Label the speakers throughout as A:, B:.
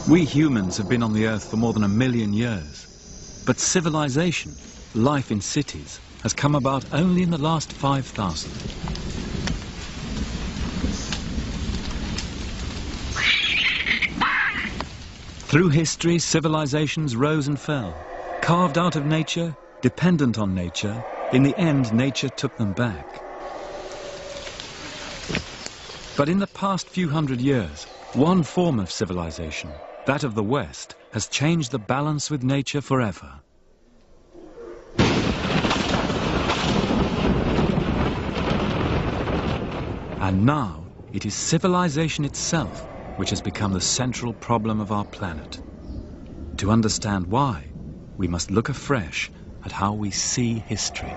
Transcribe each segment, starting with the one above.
A: We humans have been on the Earth for more than 1 million years. But civilization, life in cities, has come about only in the last 5,000. Through history, civilizations rose and fell. Carved out of nature, dependent on nature, in the end nature took them back. But in the past few hundred years, one form of civilization, that of the West, has changed the balance with nature forever. And now it is civilization itself which has become the central problem of our planet. To understand why, we must look afresh at how we see history.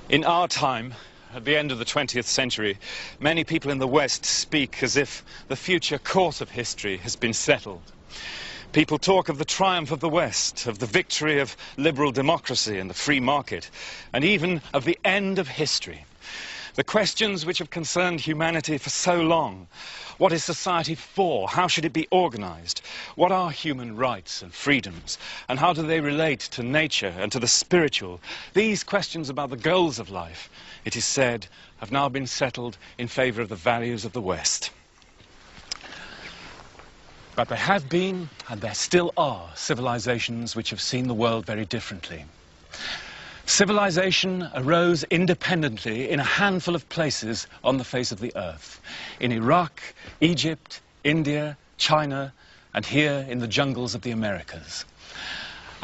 B: In our time, at the end of the 20th century, many people in the West speak as if the future course of history has been settled. People talk of the triumph of the West, of the victory of liberal democracy and the free market, and even of the end of history. The questions which have concerned humanity for so long: what is society for? How should it be organized? What are human rights and freedoms? And how do they relate to nature and to the spiritual? These questions about the goals of life, it is said, have now been settled in favor of the values of the West. But there have been, and there still are, civilizations which have seen the world very differently. Civilization arose independently in a handful of places on the face of the earth. In Iraq, Egypt, India, China, and here in the jungles of the Americas.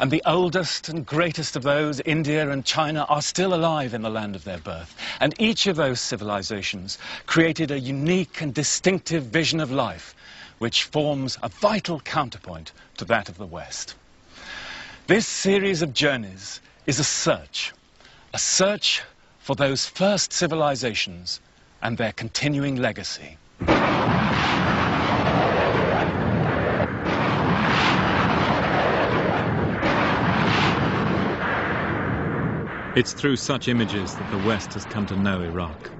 B: And the oldest and greatest of those, India and China, are still alive in the land of their birth. And each of those civilizations created a unique and distinctive vision of life, which forms a vital counterpoint to that of the West. This series of journeys is a search for those first civilizations and their continuing legacy.
A: It's through such images that the West has come to know Iraq.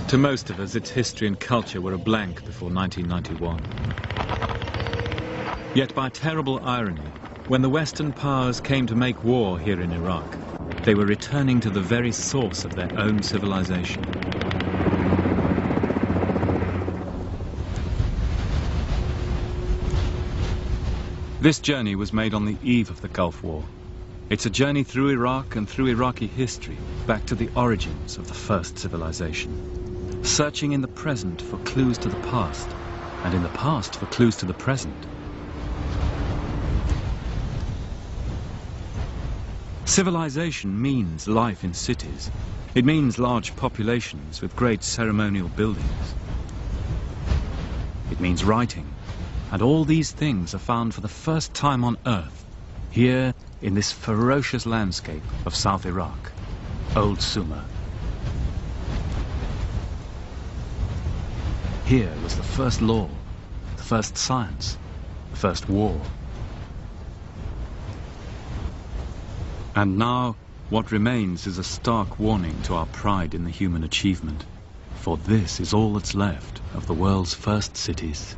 A: To most of us, its history and culture were a blank before 1991. Yet by terrible irony, when the Western powers came to make war here in Iraq, they were returning to the very source of their own civilization. This journey was made on the eve of the Gulf War. It's a journey through Iraq and through Iraqi history, back to the origins of the first civilization. Searching in the present for clues to the past, and in the past for clues to the present. Civilization means life in cities. It means large populations with great ceremonial buildings. It means writing. And all these things are found for the first time on Earth, here in this ferocious landscape of South Iraq, Old Sumer. Here was the first law, the first science, the first war. And now, what remains is a stark warning to our pride in the human achievement. For this is all that's left of the world's first cities.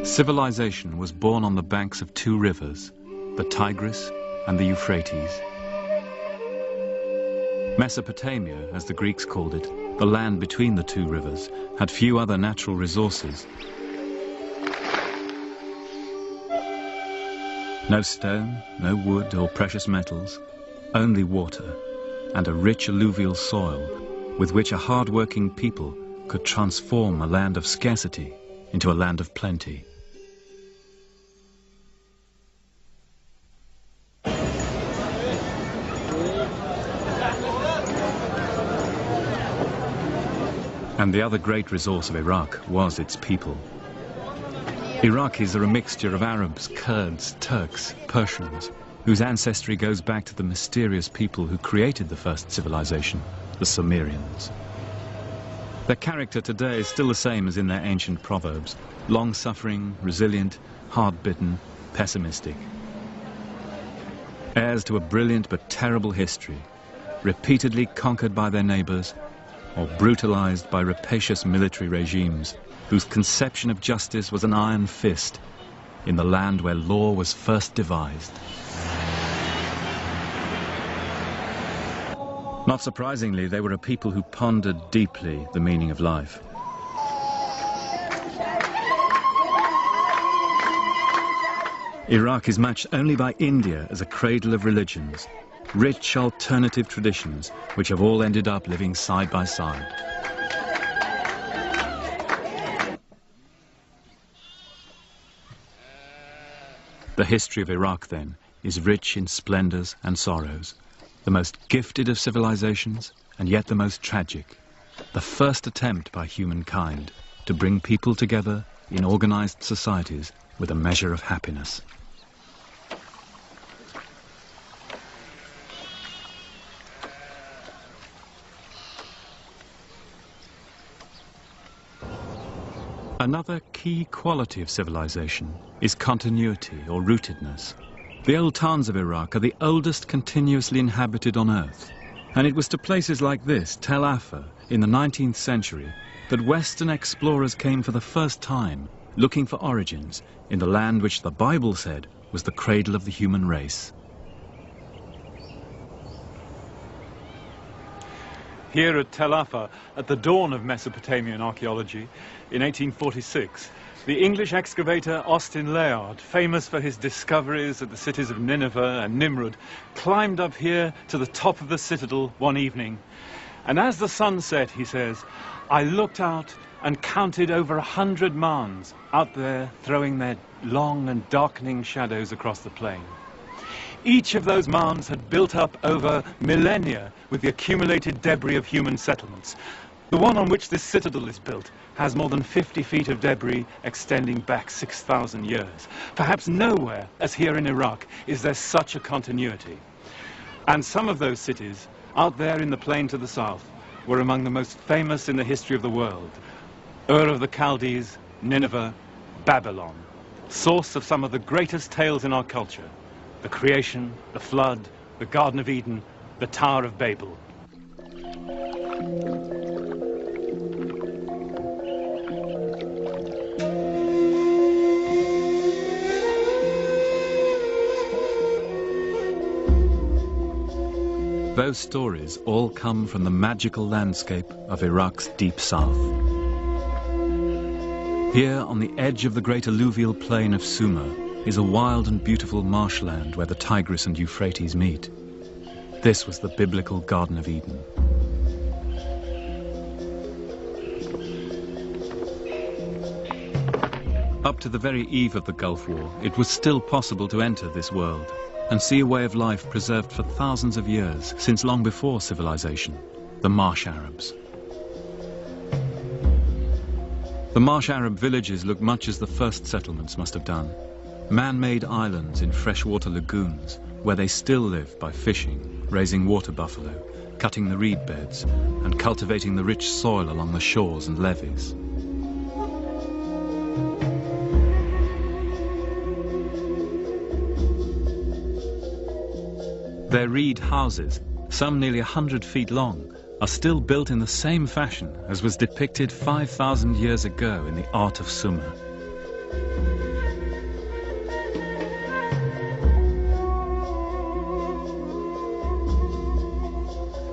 A: Civilization was born on the banks of two rivers, the Tigris and the Euphrates. Mesopotamia, as the Greeks called it, the land between the two rivers, had few other natural resources. No stone, no wood or precious metals, only water and a rich alluvial soil with which a hard-working people could transform a land of scarcity into a land of plenty. And the other great resource of Iraq was its people. Iraqis are a mixture of Arabs, Kurds, Turks, Persians, whose ancestry goes back to the mysterious people who created the first civilization, the Sumerians. Their character today is still the same as in their ancient proverbs: long-suffering, resilient, hard-bitten, pessimistic. Heirs to a brilliant but terrible history, repeatedly conquered by their neighbors, or brutalized by rapacious military regimes whose conception of justice was an iron fist in the land where law was first devised. Not surprisingly, they were a people who pondered deeply the meaning of life. Iraq is matched only by India as a cradle of religions, rich alternative traditions which have all ended up living side by side. The history of Iraq, then, is rich in splendors and sorrows, the most gifted of civilizations and yet the most tragic, the first attempt by humankind to bring people together in organized societies with a measure of happiness. Another key quality of civilization is continuity or rootedness. The old towns of Iraq are the oldest continuously inhabited on Earth. And it was to places like this, Tel Afar, in the 19th century, that Western explorers came for the first time, looking for origins in the land which the Bible said was the cradle of the human race.
C: Here at Tel Afar, at the dawn of Mesopotamian archaeology, in 1846, the English excavator Austin Layard, famous for his discoveries at the cities of Nineveh and Nimrud, climbed up here to the top of the citadel one evening. And as the sun set, he says, I looked out and counted over 100 Marns out there throwing their long and darkening shadows across the plain. Each of those mounds had built up over millennia with the accumulated debris of human settlements. The one on which this citadel is built has more than 50 feet of debris extending back 6,000 years. Perhaps nowhere, as here in Iraq, is there such a continuity. And some of those cities, out there in the plain to the south, were among the most famous in the history of the world. Ur of the Chaldees, Nineveh, Babylon, source of some of the greatest tales in our culture. The creation, the flood, the Garden of Eden, the Tower of Babel.
A: Those stories all come from the magical landscape of Iraq's deep south. Here, on the edge of the great alluvial plain of Sumer, is a wild and beautiful marshland where the Tigris and Euphrates meet. This was the biblical Garden of Eden. Up to the very eve of the Gulf War, it was still possible to enter this world and see a way of life preserved for thousands of years, since long before civilization, the Marsh Arabs. The Marsh Arab villages look much as the first settlements must have done. Man-made islands in freshwater lagoons, where they still live by fishing, raising water buffalo, cutting the reed beds, and cultivating the rich soil along the shores and levees. Their reed houses, some nearly 100 feet long, are still built in the same fashion as was depicted 5,000 years ago in the art of Sumer.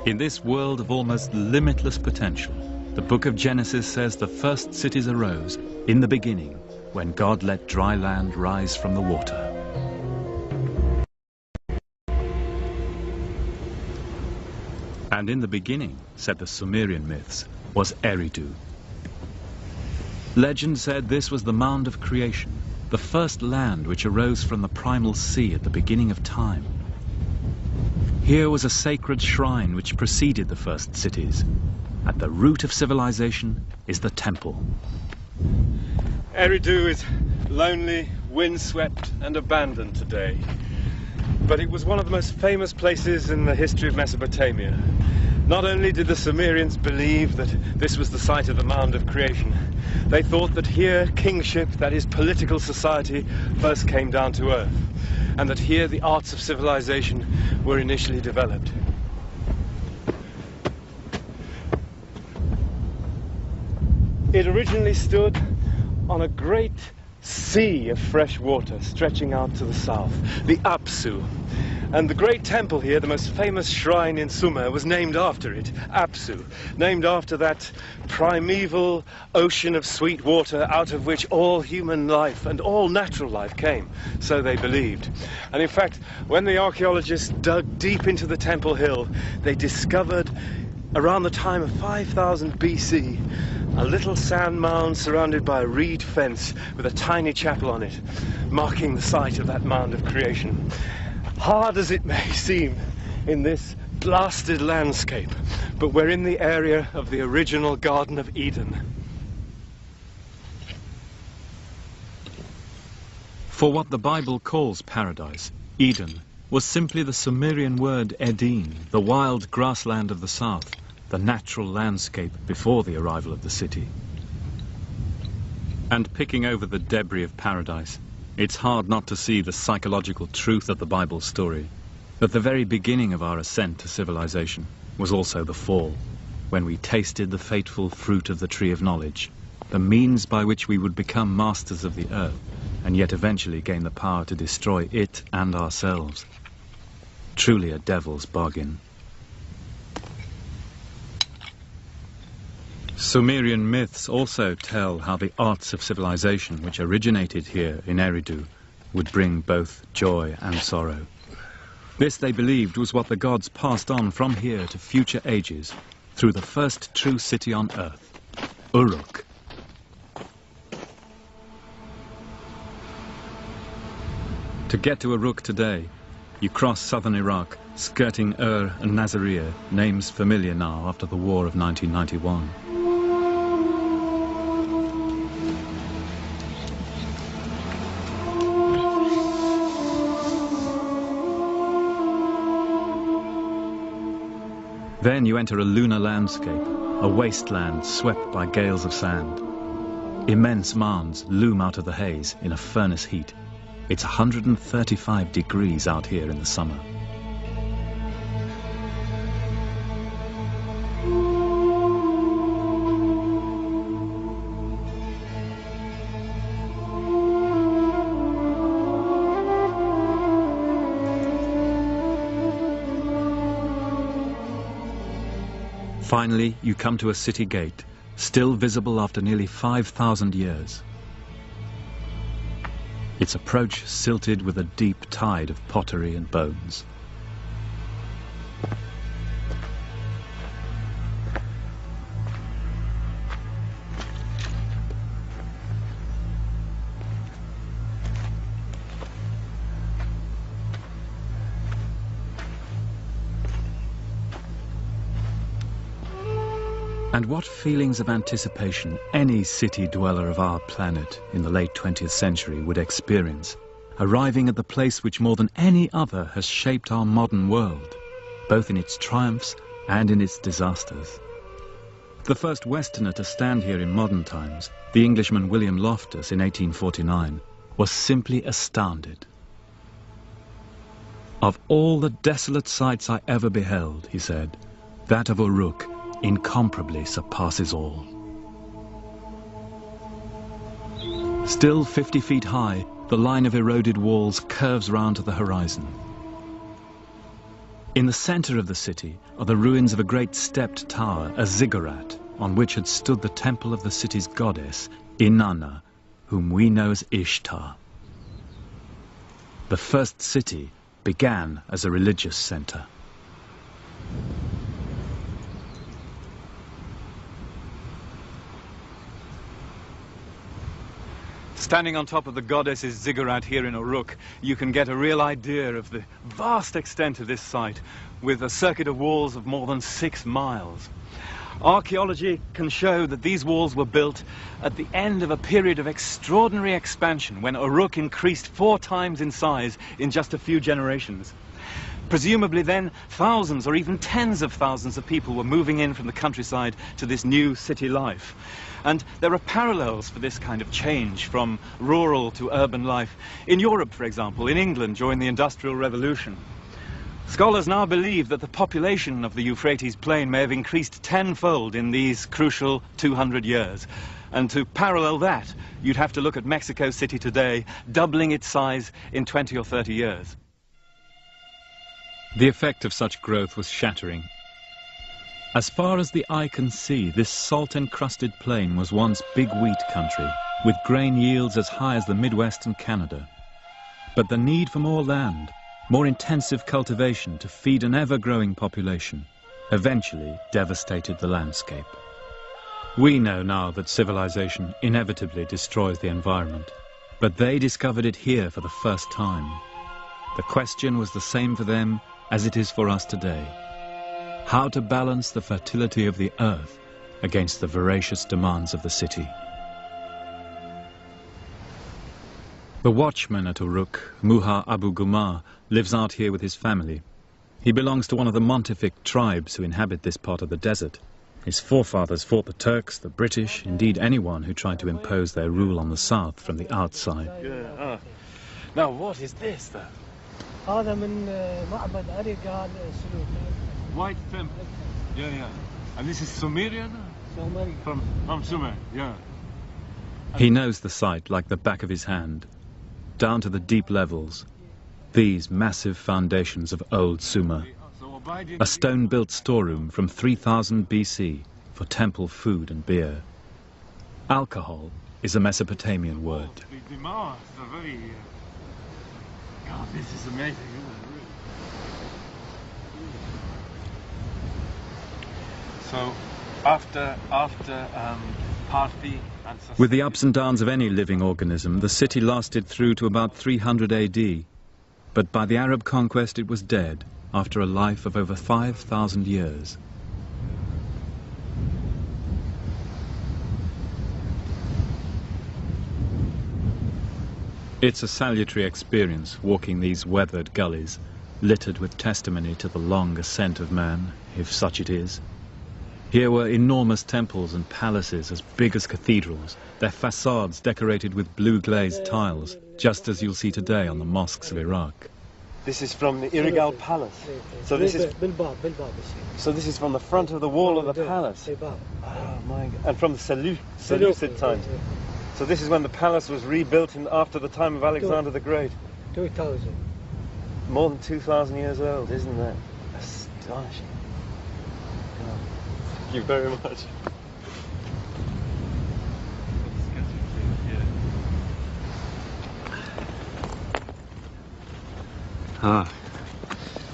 A: In this world of almost limitless potential, the book of Genesis says the first cities arose in the beginning, when God let dry land rise from the water. And in the beginning, said the Sumerian myths, was Eridu. Legend said this was the mound of creation, the first land which arose from the primal sea at the beginning of time. Here was a sacred shrine which preceded the first cities, At the root of civilization is the temple.
C: Eridu is lonely, windswept and abandoned today. But it was one of the most famous places in the history of Mesopotamia. Not only did the Sumerians believe that this was the site of the mound of creation, they thought that here kingship, that is political society, first came down to earth, and that here the arts of civilization were initially developed. It originally stood on a great sea of fresh water stretching out to the south, the Apsu. And the great temple here, the most famous shrine in Sumer, was named after it, Apsu, named after that primeval ocean of sweet water out of which all human life and all natural life came, so they believed. And in fact, when the archaeologists dug deep into the temple hill, they discovered, around the time of 5000 BC, a little sand mound surrounded by a reed fence with a tiny chapel on it, marking the site of that mound of creation. Hard as it may seem in this blasted landscape, but we're in the area of the original Garden of Eden.
A: For what the Bible calls paradise, Eden was simply the Sumerian word Eden, the wild grassland of the south, the natural landscape before the arrival of the city. And picking over the debris of paradise, it's hard not to see the psychological truth of the Bible story, that the very beginning of our ascent to civilization was also the fall, when we tasted the fateful fruit of the tree of knowledge, the means by which we would become masters of the earth, and yet eventually gain the power to destroy it and ourselves. Truly a devil's bargain. Sumerian myths also tell how the arts of civilization, which originated here in Eridu, would bring both joy and sorrow. This, they believed, was what the gods passed on from here to future ages through the first true city on earth, Uruk. To get to Uruk today, you cross southern Iraq, skirting Ur and Nasiriyah, names familiar now after the War of 1991. Then you enter a lunar landscape, a wasteland swept by gales of sand. Immense mounds loom out of the haze in a furnace heat. It's 135 degrees out here in the summer. Finally, you come to a city gate, still visible after nearly 5,000 years. Its approach silted with a deep tide of pottery and bones. And what feelings of anticipation any city dweller of our planet in the late 20th century would experience, arriving at the place which more than any other has shaped our modern world, both in its triumphs and in its disasters. The first Westerner to stand here in modern times, the Englishman William Loftus in 1849, was simply astounded. "Of all the desolate sights I ever beheld," he said, "that of Uruk incomparably surpasses all." Still 50 feet high, the line of eroded walls curves round to the horizon. In the center of the city are the ruins of a great stepped tower, a ziggurat, on which had stood the temple of the city's goddess, Inanna, whom we know as Ishtar. The first city began as a religious center.
C: Standing on top of the goddess's ziggurat here in Uruk, you can get a real idea of the vast extent of this site, with a circuit of walls of more than 6 miles.
B: Archaeology can show that these walls were built at the end of a period of extraordinary expansion when Uruk increased 4 times in size in just a few generations. Presumably then, thousands or even tens of thousands of people were moving in from the countryside to this new city life. And there are parallels for this kind of change from rural to urban life in Europe, for example, in England during the Industrial Revolution. Scholars now believe that the population of the Euphrates plain may have increased tenfold in these crucial 200 years. And to parallel that, you'd have to look at Mexico City today, doubling its size in 20 or 30 years.
A: The effect of such growth was shattering. As far as the eye can see, this salt-encrusted plain was once big wheat country, with grain yields as high as the Midwest and Canada. But the need for more land, more intensive cultivation to feed an ever-growing population, eventually devastated the landscape. We know now that civilization inevitably destroys the environment, but they discovered it here for the first time. The question was the same for them as it is for us today: how to balance the fertility of the earth against the voracious demands of the city. The watchman at Uruk, Muha Abu Gumar, lives out here with his family. He belongs to one of the Montefic tribes who inhabit this part of the desert. His forefathers fought the Turks, the British, indeed anyone who tried to impose their rule on the south from the outside.
B: Now what is this then?
C: White temple. Yeah. And this is Sumerian? From Sumer, yeah.
A: He knows the site like the back of his hand, down to the deep levels. These massive foundations of old Sumer. A stone-built storeroom from 3000 BC for temple food and beer. Alcohol is a Mesopotamian word.
C: God, this is amazing, isn't it? So, after Parthi and
A: With the ups and downs of any living organism, the city lasted through to about 300 AD. But by the Arab conquest, it was dead after a life of over 5,000 years. It's a salutary experience walking these weathered gullies, littered with testimony to the long ascent of man, if such it is. Here were enormous temples and palaces as big as cathedrals, their facades decorated with blue glazed tiles, just as you'll see today on the mosques of Iraq.
D: This is from the Irigal Palace. So this is from the front of the wall of the palace. Oh my God. And from the Seleucid times. So this is when the palace was rebuilt after the time of Alexander the Great.
E: 2000.
D: More than 2,000 years old, isn't that astonishing? God. Thank you very much.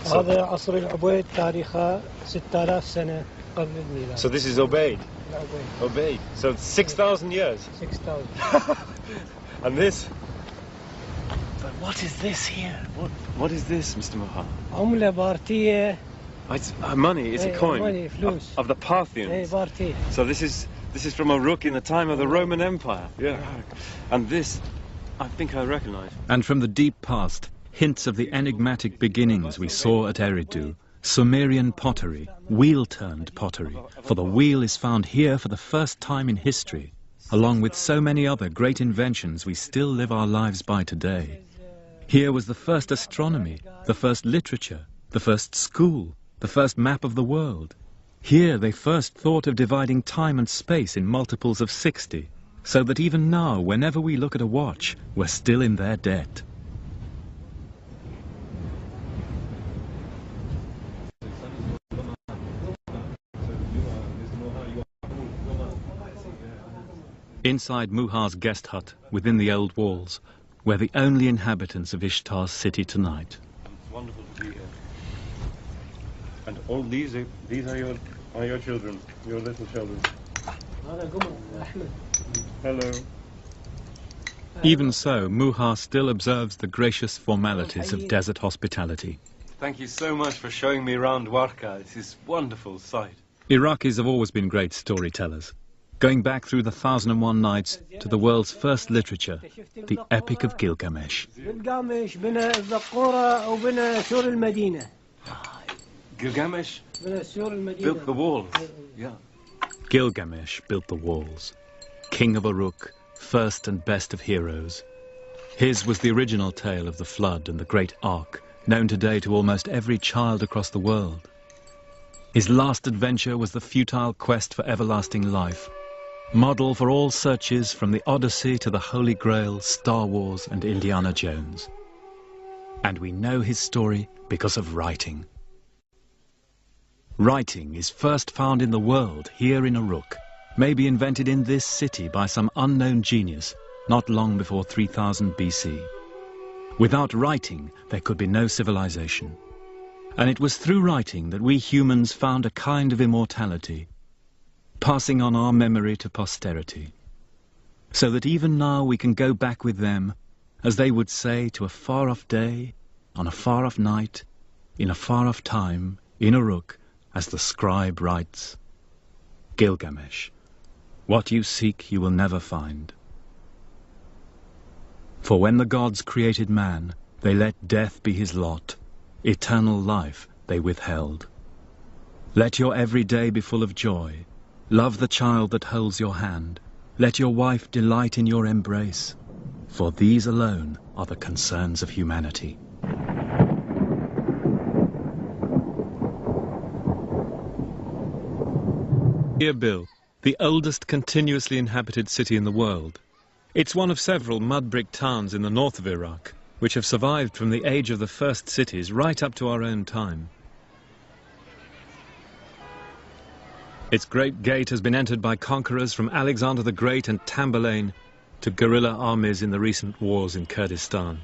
E: هذا عصر العبيد تاريخه 6000 سنة قبل الميلاد.
D: So this is Obeid. Obeid. So it's 6,000 years.
E: 6,000.
D: And this. But what is this here? What is this, Mr. Muha?
E: عملة بارتية.
D: It's money. It's a coin
E: money, فلوس.
D: of the Parthians.
E: بارتي.
D: So this is from Uruk in the time of the Roman Empire. Yeah. And this, I think I recognize.
A: And from the deep past, hints of the enigmatic beginnings we saw at Eridu. Sumerian pottery, wheel-turned pottery, for the wheel is found here for the first time in history, along with so many other great inventions we still live our lives by today. Here was the first astronomy, the first literature, the first school, the first map of the world. Here they first thought of dividing time and space in multiples of 60, so that even now, whenever we look at a watch, we're still in their debt. Inside Muha's guest hut, within the old walls, we're the only inhabitants of Ishtar's city tonight.
D: It's wonderful to be here. And all these are your children, your little children. Hello.
A: Even so, Muha still observes the gracious formalities of desert hospitality.
D: Thank you so much for showing me around Warka. This is a wonderful sight.
A: Iraqis have always been great storytellers, going back through the 1001 Nights to the world's first literature, the Epic of Gilgamesh.
C: Gilgamesh built the walls. Yeah.
A: Gilgamesh built the walls. King of Uruk, first and best of heroes. His was the original tale of the flood and the great ark, known today to almost every child across the world. His last adventure was the futile quest for everlasting life, model for all searches from the Odyssey to the Holy Grail, Star Wars and Indiana Jones. And we know his story because of writing. Writing is first found in the world here in Uruk, maybe invented in this city by some unknown genius not long before 3000 BC. Without writing, there could be no civilization. And it was through writing that we humans found a kind of immortality, passing on our memory to posterity, so that even now we can go back with them, as they would say, to a far-off day, on a far-off night, in a far-off time, in Uruk, as the scribe writes, Gilgamesh, what you seek you will never find. For when the gods created man, they let death be his lot, eternal life they withheld. Let your every day be full of joy. Love the child that holds your hand. Let your wife delight in your embrace. For these alone are the concerns of humanity. Erbil, the oldest continuously inhabited city in the world. It's one of several mud brick towns in the north of Iraq, which have survived from the age of the first cities right up to our own time. Its great gate has been entered by conquerors from Alexander the Great and Tamburlaine to guerrilla armies in the recent wars in Kurdistan.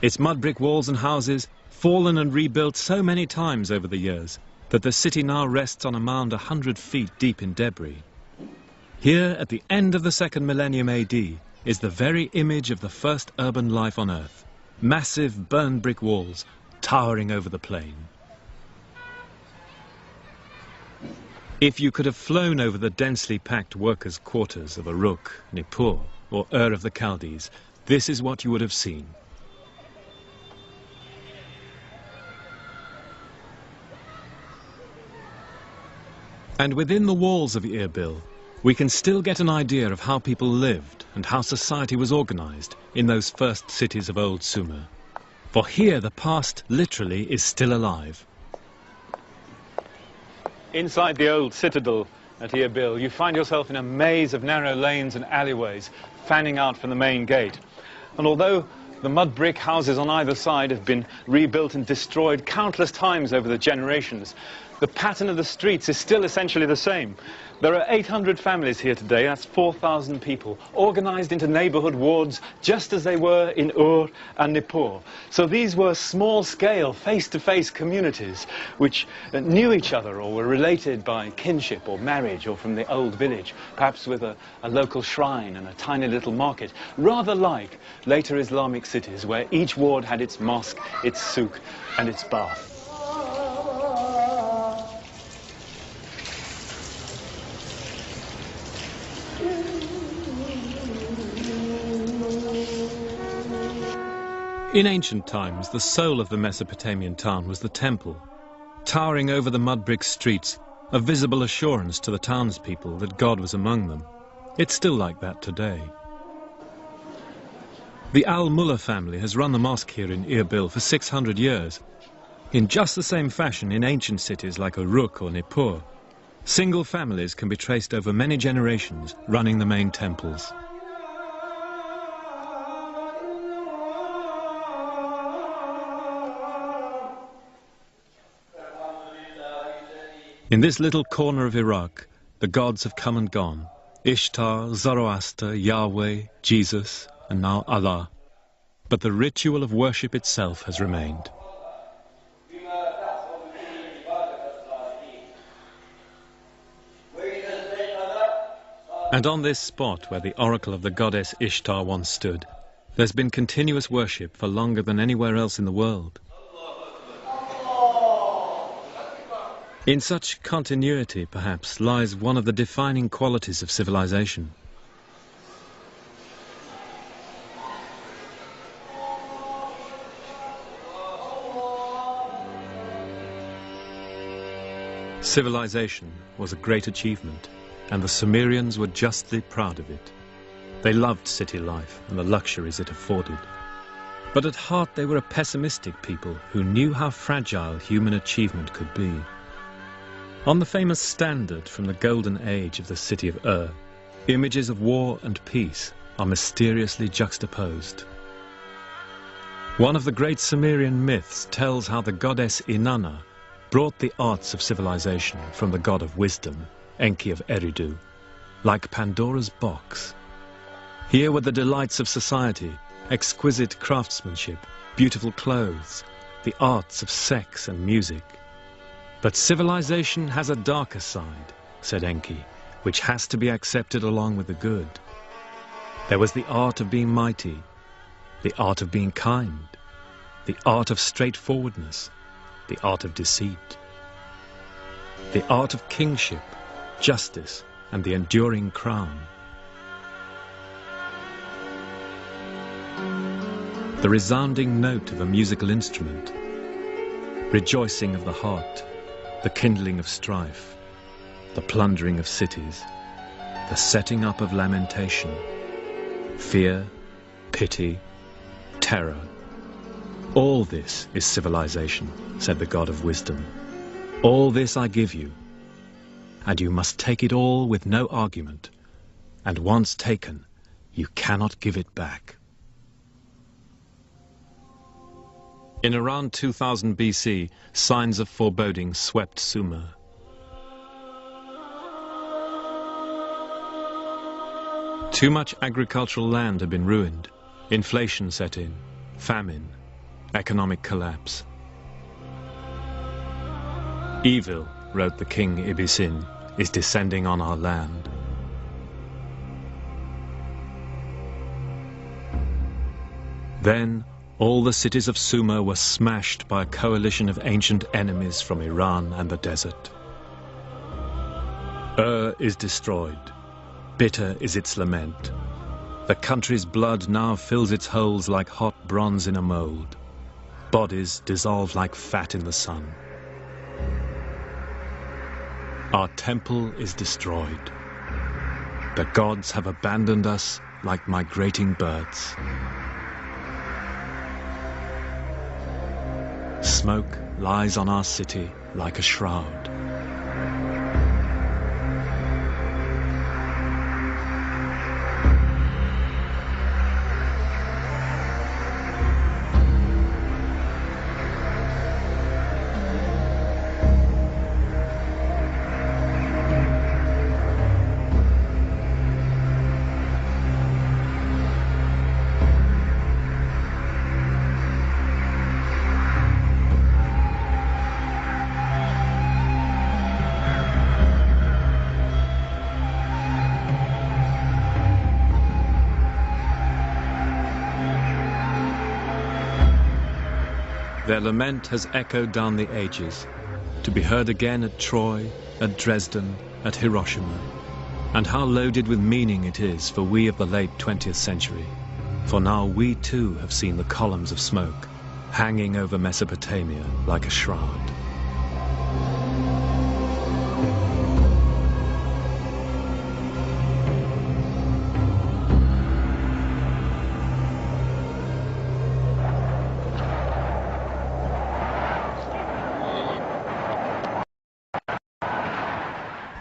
A: Its mud brick walls and houses, fallen and rebuilt so many times over the years, that the city now rests on a mound 100 feet deep in debris. Here, at the end of the second millennium AD, is the very image of the first urban life on Earth. Massive burned brick walls towering over the plain. If you could have flown over the densely packed workers' quarters of Uruk, Nippur, or Ur of the Chaldees, this is what you would have seen. And within the walls of Erbil, we can still get an idea of how people lived and how society was organized in those first cities of old Sumer. For here the past literally is still alive.
C: Inside the old citadel at Erbil, you find yourself in a maze of narrow lanes and alleyways fanning out from the main gate. And although the mud brick houses on either side have been rebuilt and destroyed countless times over the generations, the pattern of the streets is still essentially the same. There are 800 families here today, that's 4,000 people, organized into neighborhood wards just as they were in Ur and Nippur. So these were small-scale, face-to-face communities which knew each other or were related by kinship or marriage or from the old village, perhaps with a local shrine and a tiny little market, rather like later Islamic cities where each ward had its mosque, its souk and its bath.
A: In ancient times, the soul of the Mesopotamian town was the temple. Towering over the mud brick streets, a visible assurance to the townspeople that God was among them. It's still like that today. The Al-Mullah family has run the mosque here in Erbil for 600 years. In just the same fashion in ancient cities like Uruk or Nippur, single families can be traced over many generations running the main temples. In this little corner of Iraq, the gods have come and gone. Ishtar, Zoroaster, Yahweh, Jesus, and now Allah. But the ritual of worship itself has remained. And on this spot where the oracle of the goddess Ishtar once stood, there's been continuous worship for longer than anywhere else in the world. In such continuity, perhaps, lies one of the defining qualities of civilization. Civilization was a great achievement, and the Sumerians were justly proud of it. They loved city life and the luxuries it afforded. But at heart they were a pessimistic people who knew how fragile human achievement could be. On the famous standard from the golden age of the city of Ur, images of war and peace are mysteriously juxtaposed. One of the great Sumerian myths tells how the goddess Inanna brought the arts of civilization from the god of wisdom, Enki of Eridu, like Pandora's box. Here were the delights of society, exquisite craftsmanship, beautiful clothes, the arts of sex and music. But civilization has a darker side, said Enki, which has to be accepted along with the good. There was the art of being mighty, the art of being kind, the art of straightforwardness, the art of deceit, the art of kingship, justice, and the enduring crown. The resounding note of a musical instrument, rejoicing of the heart, the kindling of strife, the plundering of cities, the setting up of lamentation, fear, pity, terror. All this is civilization, said the God of wisdom. All this I give you, and you must take it all with no argument, and once taken, you cannot give it back. In around 2000 BC, signs of foreboding swept Sumer. Too much agricultural land had been ruined, inflation set in, famine, economic collapse. Evil, wrote the king Ibisin, is descending on our land. Then all the cities of Sumer were smashed by a coalition of ancient enemies from Iran and the desert. Ur is destroyed. Bitter is its lament. The country's blood now fills its holes like hot bronze in a mold. Bodies dissolve like fat in the sun. Our temple is destroyed. The gods have abandoned us like migrating birds. Smoke lies on our city like a shroud. Their lament has echoed down the ages, to be heard again at Troy, at Dresden, at Hiroshima. And how loaded with meaning it is for we of the late 20th century. For now we too have seen the columns of smoke hanging over Mesopotamia like a shroud.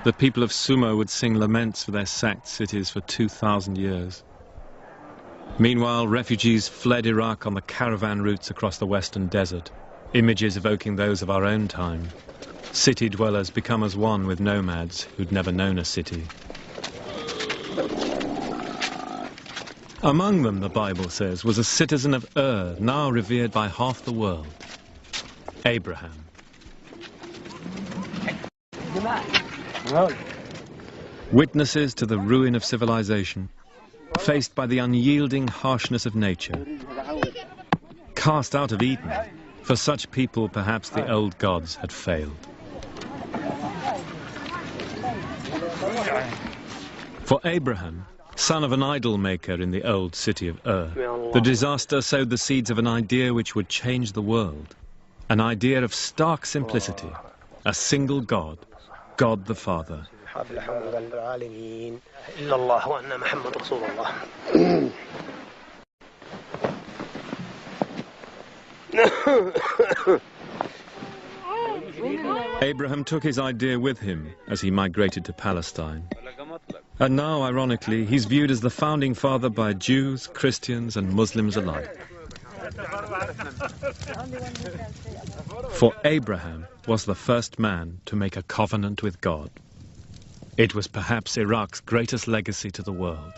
A: The people of Sumer would sing laments for their sacked cities for 2,000 years. Meanwhile, refugees fled Iraq on the caravan routes across the western desert, images evoking those of our own time. City dwellers become as one with nomads who'd never known a city. Among them, the Bible says, was a citizen of Ur, now revered by half the world, Abraham. Witnesses to the ruin of civilization, faced by the unyielding harshness of nature. Cast out of Eden, for such people perhaps the old gods had failed. For Abraham, son of an idol maker in the old city of Ur, the disaster sowed the seeds of an idea which would change the world. An idea of stark simplicity, a single God, God the Father. Abraham took his idea with him as he migrated to Palestine. And now, ironically, he's viewed as the founding father by Jews, Christians and Muslims alike. For Abraham was the first man to make a covenant with God. It was perhaps Iraq's greatest legacy to the world.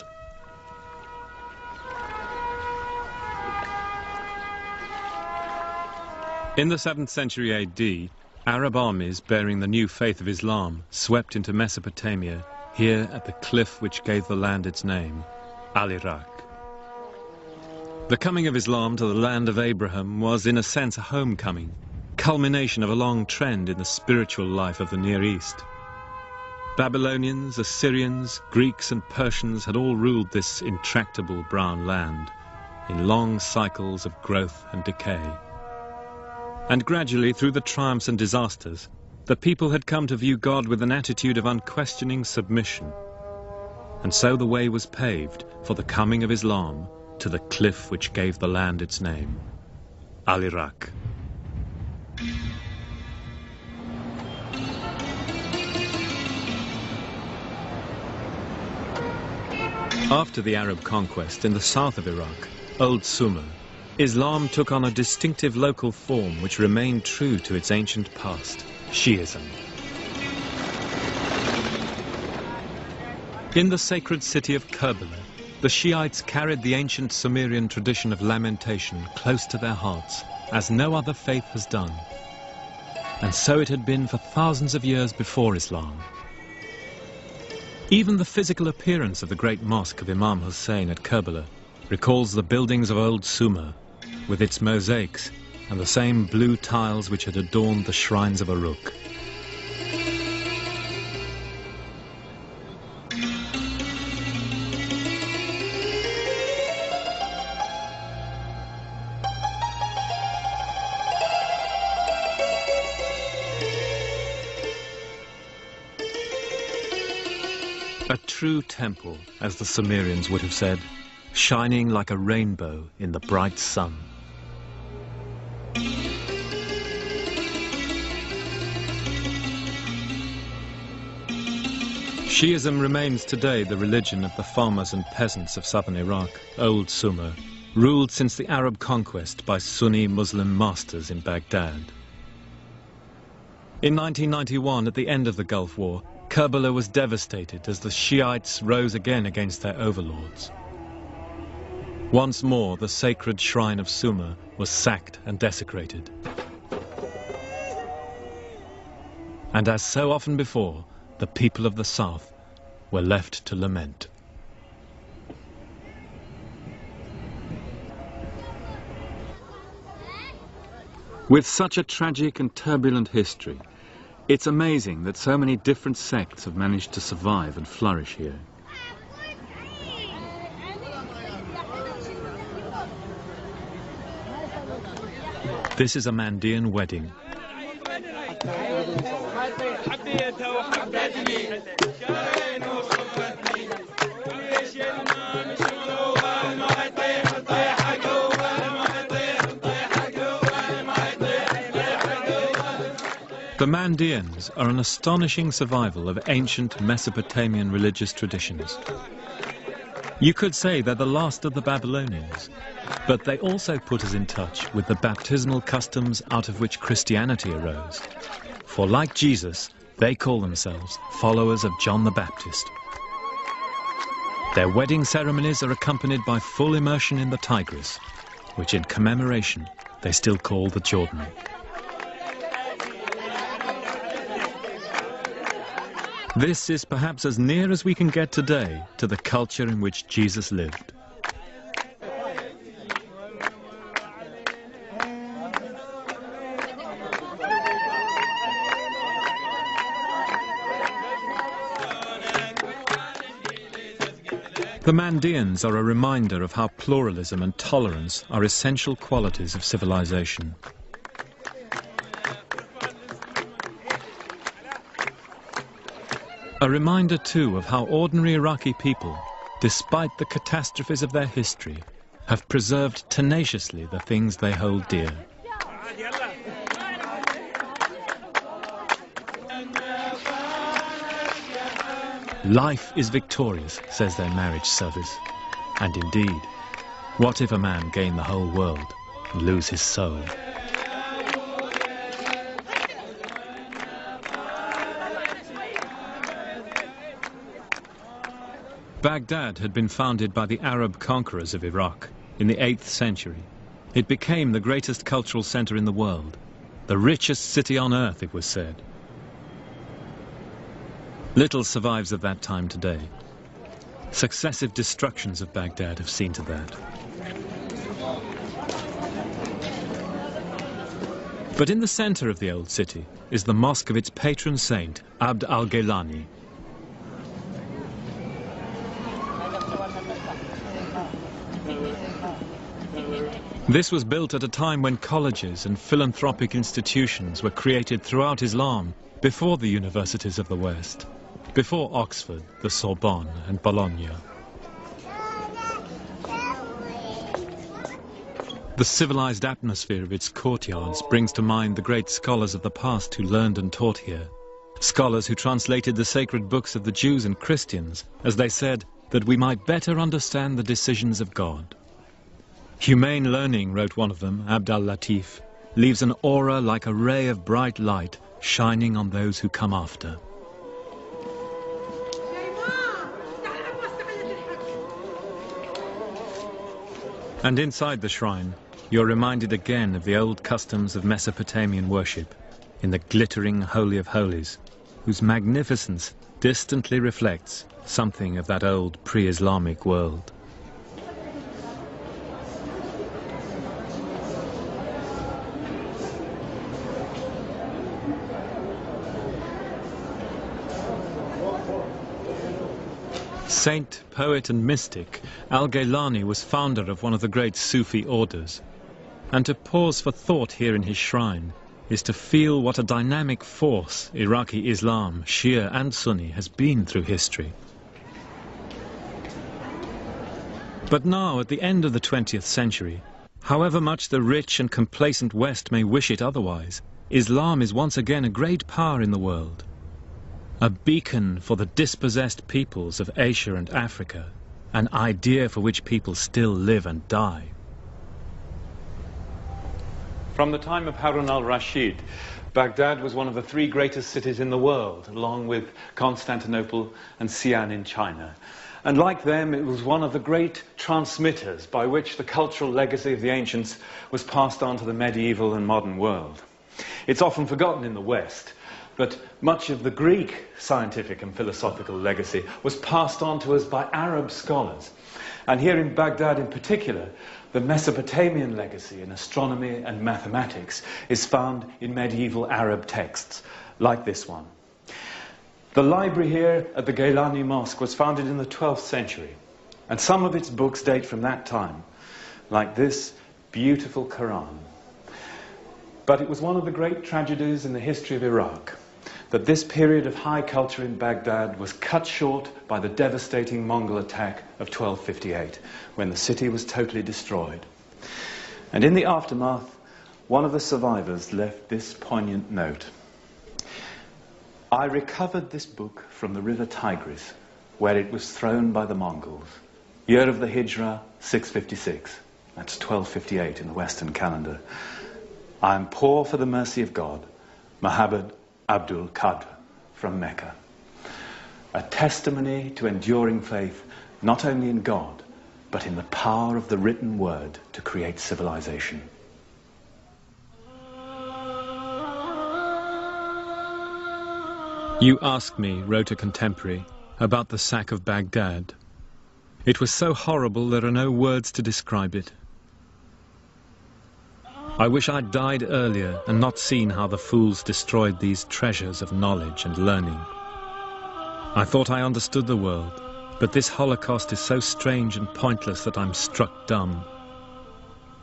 A: In the 7th century AD, Arab armies bearing the new faith of Islam swept into Mesopotamia, here at the cliff which gave the land its name, Al-Iraq. The coming of Islam to the land of Abraham was, in a sense, a homecoming, culmination of a long trend in the spiritual life of the Near East. Babylonians, Assyrians, Greeks and Persians had all ruled this intractable brown land in long cycles of growth and decay. And gradually, through the triumphs and disasters, the people had come to view God with an attitude of unquestioning submission. And so the way was paved for the coming of Islam to the cliff which gave the land its name, Al-Iraq. After the Arab conquest in the south of Iraq, Old Sumer, Islam took on a distinctive local form which remained true to its ancient past, Shi'ism. In the sacred city of Karbala, the Shiites carried the ancient Sumerian tradition of lamentation close to their hearts, as no other faith has done. And so it had been for thousands of years before Islam. Even the physical appearance of the great mosque of Imam Hussein at Karbala recalls the buildings of Old Sumer, with its mosaics and the same blue tiles which had adorned the shrines of Uruk. A true temple, as the Sumerians would have said, shining like a rainbow in the bright sun. Shi'ism remains today the religion of the farmers and peasants of southern Iraq, Old Sumer, ruled since the Arab conquest by Sunni Muslim masters in Baghdad. In 1991, at the end of the Gulf War, Karbala was devastated as the Shiites rose again against their overlords. Once more, the sacred shrine of Sumer was sacked and desecrated. And as so often before, the people of the south were left to lament.
C: With such a tragic and turbulent history, it's amazing that so many different sects have managed to survive and flourish here.
A: This is a Mandean wedding. The Mandeans are an astonishing survival of ancient Mesopotamian religious traditions. You could say they're the last of the Babylonians, but they also put us in touch with the baptismal customs out of which Christianity arose. For like Jesus, they call themselves followers of John the Baptist. Their wedding ceremonies are accompanied by full immersion in the Tigris, which in commemoration they still call the Jordan. This is perhaps as near as we can get today to the culture in which Jesus lived. The Mandaeans are a reminder of how pluralism and tolerance are essential qualities of civilization. A reminder, too, of how ordinary Iraqi people, despite the catastrophes of their history, have preserved tenaciously the things they hold dear. Life is victorious, says their marriage service. And indeed, what if a man gain the whole world and lose his soul? Baghdad had been founded by the Arab conquerors of Iraq in the 8th century. It became the greatest cultural center in the world, the richest city on earth, it was said. Little survives of that time today. Successive destructions of Baghdad have seen to that. But in the center of the old city is the mosque of its patron saint, Abd al-Gaylani. This was built at a time when colleges and philanthropic institutions were created throughout Islam, before the universities of the West, before Oxford, the Sorbonne and Bologna. The civilized atmosphere of its courtyards brings to mind the great scholars of the past who learned and taught here. Scholars who translated the sacred books of the Jews and Christians, as they said, that we might better understand the decisions of God. Humane learning, wrote one of them, Abd al-Latif, leaves an aura like a ray of bright light shining on those who come after. And inside the shrine, you're reminded again of the old customs of Mesopotamian worship, in the glittering Holy of Holies, whose magnificence distantly reflects something of that old pre-Islamic world. Saint, poet and mystic, al-Gaylani was founder of one of the great Sufi orders. And to pause for thought here in his shrine is to feel what a dynamic force Iraqi Islam, Shia and Sunni, has been through history. But now, at the end of the 20th century, however much the rich and complacent West may wish it otherwise, Islam is once again a great power in the world. A beacon for the dispossessed peoples of Asia and Africa, an idea for which people still live and die.
C: From the time of Harun al-Rashid, Baghdad was one of the 3 greatest cities in the world, along with Constantinople and Xi'an in China. And like them, it was one of the great transmitters by which the cultural legacy of the ancients was passed on to the medieval and modern world. It's often forgotten in the West, but much of the Greek scientific and philosophical legacy was passed on to us by Arab scholars. And here in Baghdad in particular, the Mesopotamian legacy in astronomy and mathematics is found in medieval Arab texts, like this one. The library here at the Gaylani Mosque was founded in the 12th century, and some of its books date from that time, like this beautiful Quran. But it was one of the great tragedies in the history of Iraq that this period of high culture in Baghdad was cut short by the devastating Mongol attack of 1258, when the city was totally destroyed. And in the aftermath, one of the survivors left this poignant note. I recovered this book from the river Tigris, where it was thrown by the Mongols. Year of the Hijra, 656. That's 1258 in the Western calendar. I am poor for the mercy of God. Muhammad Abdul Qadr from Mecca. A testimony to enduring faith, not only in God, but in the power of the written word to create civilization.
A: You ask me, wrote a contemporary, about the sack of Baghdad. It was so horrible there are no words to describe it. I wish I'd died earlier and not seen how the fools destroyed these treasures of knowledge and learning. I thought I understood the world, But this Holocaust is so strange and pointless that I'm struck dumb.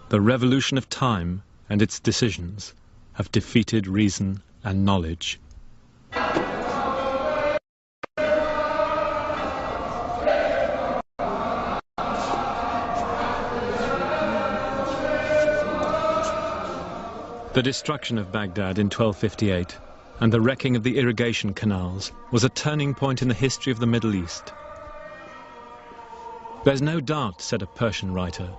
A: The revolution of time and its decisions have defeated reason and knowledge. The destruction of Baghdad in 1258 and the wrecking of the irrigation canals was a turning point in the history of the Middle East. There's no doubt, said a Persian writer,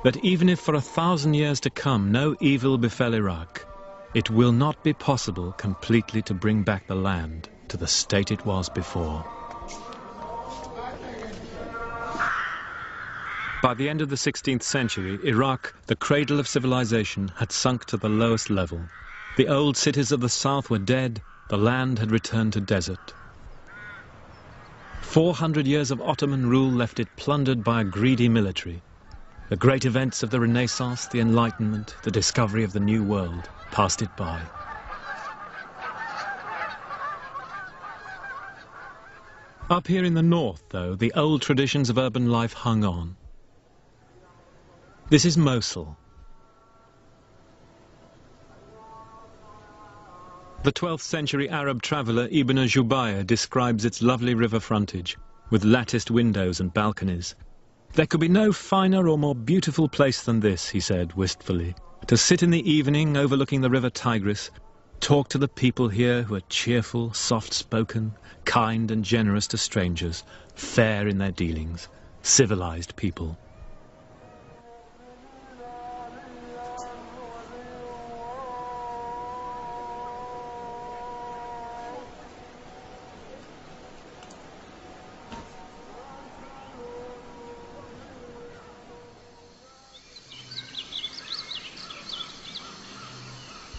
A: that even if for 1,000 years to come no evil befell Iraq, it will not be possible completely to bring back the land to the state it was before. By the end of the 16th century, Iraq, the cradle of civilization, had sunk to the lowest level. The old cities of the south were dead, the land had returned to desert. 400 years of Ottoman rule left it plundered by a greedy military. The great events of the Renaissance, the Enlightenment, the discovery of the New World passed it by. Up here in the north, though, the old traditions of urban life hung on. This is Mosul. The 12th century Arab traveller Ibn Jubayr describes its lovely river frontage, with latticed windows and balconies. There could be no finer or more beautiful place than this, he said wistfully, to sit in the evening overlooking the river Tigris, talk to the people here who are cheerful, soft-spoken, kind and generous to strangers, fair in their dealings, civilized people.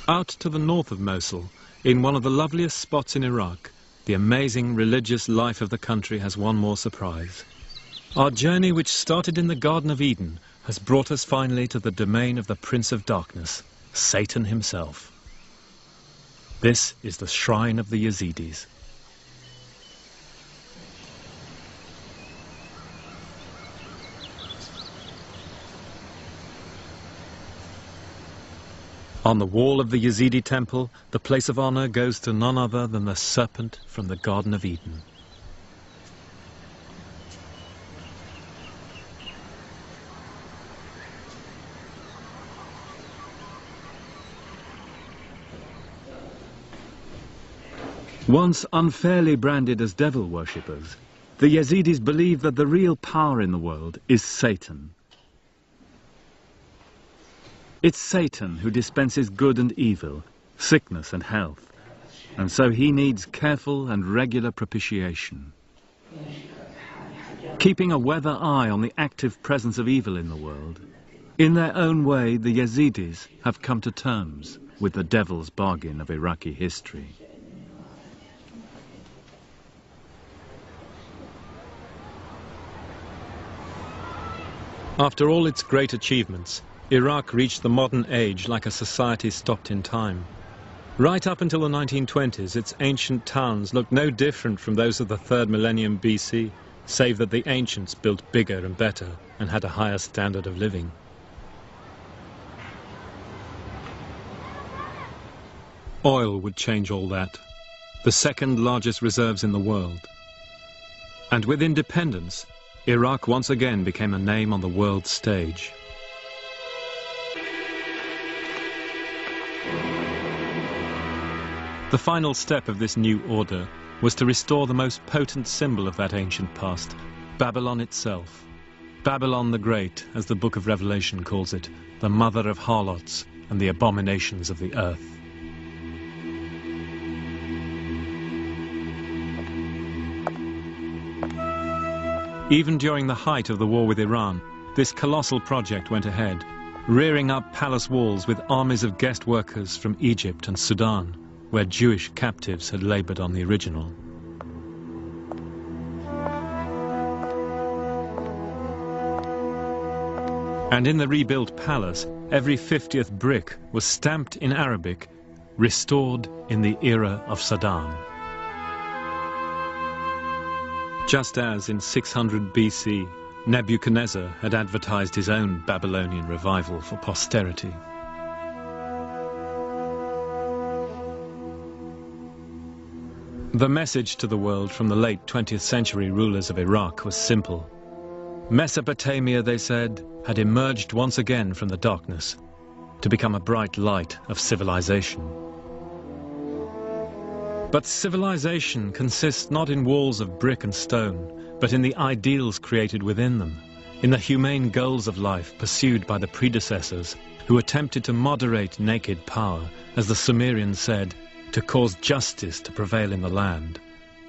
A: Out to the north of Mosul, in one of the loveliest spots in Iraq, the amazing religious life of the country has one more surprise. Our journey, which started in the Garden of Eden, has brought us finally to the domain of the Prince of Darkness, Satan himself. This is the shrine of the Yazidis. On the wall of the Yazidi temple, the place of honor goes to none other than the serpent from the Garden of Eden. Once unfairly branded as devil worshippers, the Yazidis believe that the real power in the world is Satan. It's Satan who dispenses good and evil, sickness and health, and so he needs careful and regular propitiation. Keeping a weather eye on the active presence of evil in the world, in their own way the Yazidis have come to terms with the devil's bargain of Iraqi history. After all its great achievements, Iraq reached the modern age like a society stopped in time. Right up until the 1920s, its ancient towns looked no different from those of the 3rd millennium BC, save that the ancients built bigger and better and had a higher standard of living. Oil would change all that, the second largest reserves in the world. And with independence, Iraq once again became a name on the world stage. The final step of this new order was to restore the most potent symbol of that ancient past, Babylon itself. Babylon the Great, as the Book of Revelation calls it, the mother of harlots and the abominations of the earth. Even during the height of the war with Iran, this colossal project went ahead, rearing up palace walls with armies of guest workers from Egypt and Sudan, where Jewish captives had labored on the original. And in the rebuilt palace, every 50th brick was stamped in Arabic, restored in the era of Saddam. Just as in 600 BC, Nebuchadnezzar had advertised his own Babylonian revival for posterity. The message to the world from the late 20th century rulers of Iraq was simple. Mesopotamia, they said, had emerged once again from the darkness to become a bright light of civilization. But civilization consists not in walls of brick and stone, but in the ideals created within them, in the humane goals of life pursued by the predecessors who attempted to moderate naked power, as the Sumerians said, to cause justice to prevail in the land,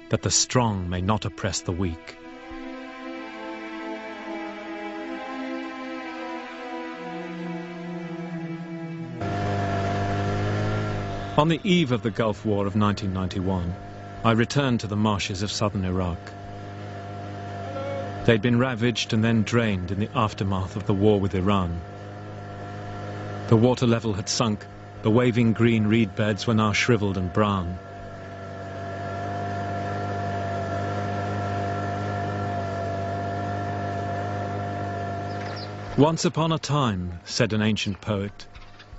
A: that the strong may not oppress the weak. On the eve of the Gulf War of 1991, I returned to the marshes of southern Iraq. They'd been ravaged and then drained in the aftermath of the war with Iran. The water level had sunk. The waving green reed beds were now shriveled and brown. Once upon a time, said an ancient poet,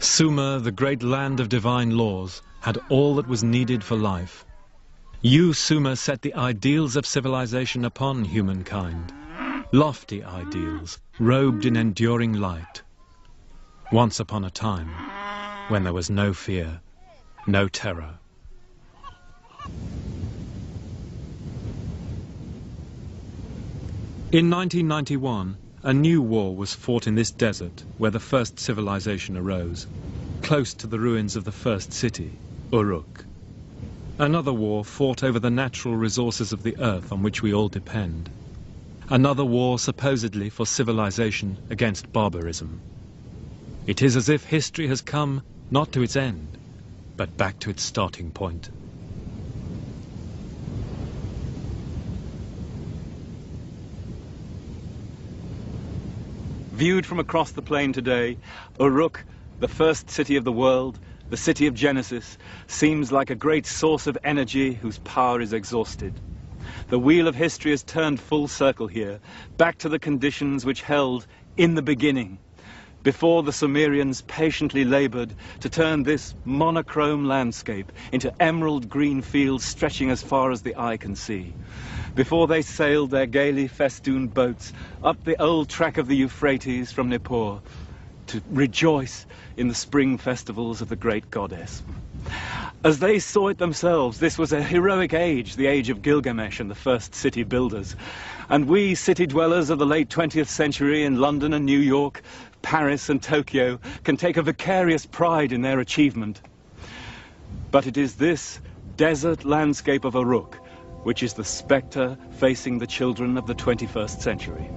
A: Sumer, the great land of divine laws, had all that was needed for life. You, Sumer, set the ideals of civilization upon humankind. Lofty ideals, robed in enduring light. Once upon a time, when there was no fear, no terror. In 1991, a new war was fought in this desert where the first civilization arose, close to the ruins of the first city, Uruk. Another war fought over the natural resources of the earth on which we all depend. Another war supposedly for civilization against barbarism. It is as if history has come not to its end, but back to its starting point.
C: Viewed from across the plain today, Uruk, the first city of the world, the city of Genesis, seems like a great source of energy whose power is exhausted. The wheel of history has turned full circle here, back to the conditions which held in the beginning, before the Sumerians patiently labored to turn this monochrome landscape into emerald green fields stretching as far as the eye can see. Before they sailed their gaily festooned boats up the old track of the Euphrates from Nippur to rejoice in the spring festivals of the great goddess. As they saw it themselves, this was a heroic age, the age of Gilgamesh and the first city builders. And we city dwellers of the late 20th century in London and New York, Paris and Tokyo can take a vicarious pride in their achievement. But it is this desert landscape of Uruk which is the spectre facing the children of the 21st century.